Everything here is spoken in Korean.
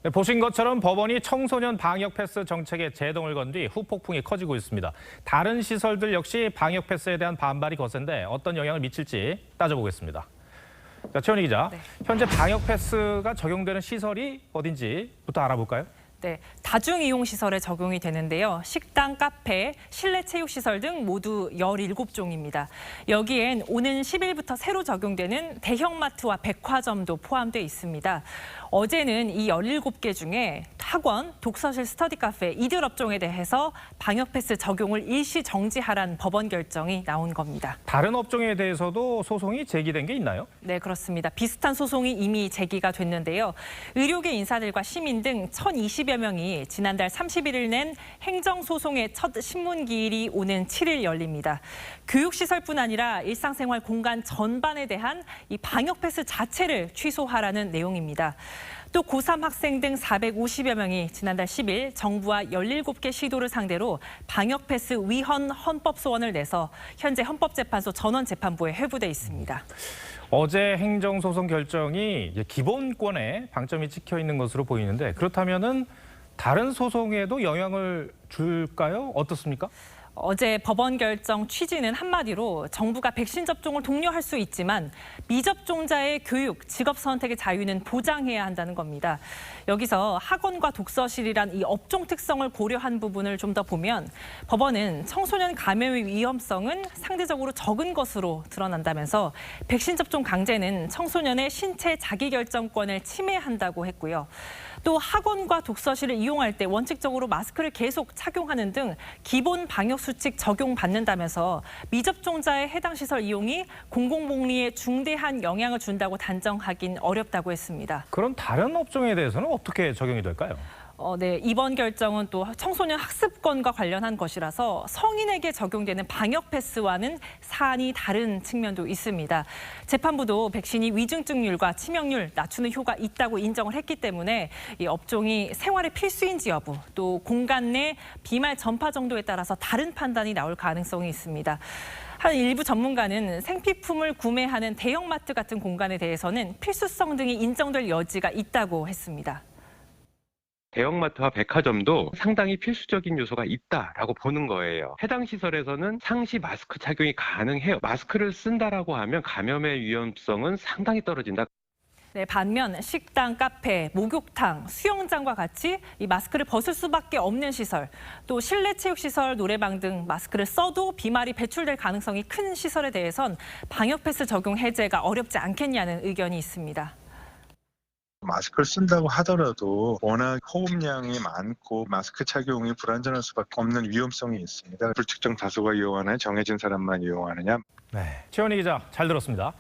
네, 보신 것처럼 법원이 청소년 방역 패스 정책에 제동을 건 뒤 후폭풍이 커지고 있습니다. 다른 시설들 역시 방역 패스에 대한 반발이 거센데 어떤 영향을 미칠지 따져보겠습니다. 자, 최원희 기자, 네. 현재 방역 패스가 적용되는 시설이 어딘지부터 알아볼까요? 네, 다중이용시설에 적용이 되는데요. 식당, 카페, 실내 체육시설 등 모두 17종입니다. 여기엔 오는 10일부터 새로 적용되는 대형마트와 백화점도 포함돼 있습니다. 어제는 이 17개 중에 학원, 독서실, 스터디 카페 이들 업종에 대해서 방역 패스 적용을 일시 정지하란 법원 결정이 나온 겁니다. 다른 업종에 대해서도 소송이 제기된 게 있나요? 네, 그렇습니다. 비슷한 소송이 이미 제기가 됐는데요. 의료계 인사들과 시민 등 1,020여 명이 지난달 31일 낸 행정소송의 첫 신문기일이 오는 7일 열립니다. 교육시설뿐 아니라 일상생활 공간 전반에 대한 이 방역 패스 자체를 취소하라는 내용입니다. 또 고3 학생 등 450여 명이 지난달 10일 정부와 17개 시도를 상대로 방역 패스 위헌 헌법 소원을 내서 현재 헌법재판소 전원재판부에 회부돼 있습니다. 어제 행정소송 결정이 이제 기본권에 방점이 찍혀 있는 것으로 보이는데 그렇다면은 다른 소송에도 영향을 줄까요? 어떻습니까? 어제 법원 결정 취지는 한마디로 정부가 백신 접종을 독려할 수 있지만 미접종자의 교육, 직업 선택의 자유는 보장해야 한다는 겁니다. 여기서 학원과 독서실이란 이 업종 특성을 고려한 부분을 좀 더 보면 법원은 청소년 감염의 위험성은 상대적으로 적은 것으로 드러난다면서 백신 접종 강제는 청소년의 신체 자기결정권을 침해한다고 했고요. 또 학원과 독서실을 이용할 때 원칙적으로 마스크를 계속 착용하는 등 기본 방역 수칙 적용받는다면서 미접종자의 해당 시설 이용이 공공복리에 중대한 영향을 준다고 단정하긴 어렵다고 했습니다. 그럼 다른 업종에 대해서는 어떻게 적용이 될까요? 네, 이번 결정은 또 청소년 학습권과 관련한 것이라서 성인에게 적용되는 방역 패스와는 사안이 다른 측면도 있습니다. 재판부도 백신이 위중증률과 치명률 낮추는 효과가 있다고 인정을 했기 때문에 이 업종이 생활의 필수인지 여부, 또 공간 내 비말 전파 정도에 따라서 다른 판단이 나올 가능성이 있습니다. 한 일부 전문가는 생필품을 구매하는 대형마트 같은 공간에 대해서는 필수성 등이 인정될 여지가 있다고 했습니다. 대형마트와 백화점도 상당히 필수적인 요소가 있다라고 보는 거예요. 해당 시설에서는 상시 마스크 착용이 가능해요. 마스크를 쓴다라고 하면 감염의 위험성은 상당히 떨어진다. 네, 반면 식당, 카페, 목욕탕, 수영장과 같이 이 마스크를 벗을 수밖에 없는 시설, 또 실내 체육시설, 노래방 등 마스크를 써도 비말이 배출될 가능성이 큰 시설에 대해선 방역 패스 적용 해제가 어렵지 않겠냐는 의견이 있습니다. 마스크를 쓴다고 하더라도 워낙 호흡량이 많고 마스크 착용이 불안전할 수밖에 없는 위험성이 있습니다. 불특정 다수가 이용하느냐 정해진 사람만 이용하느냐. 네, 최원희 기자 잘 들었습니다.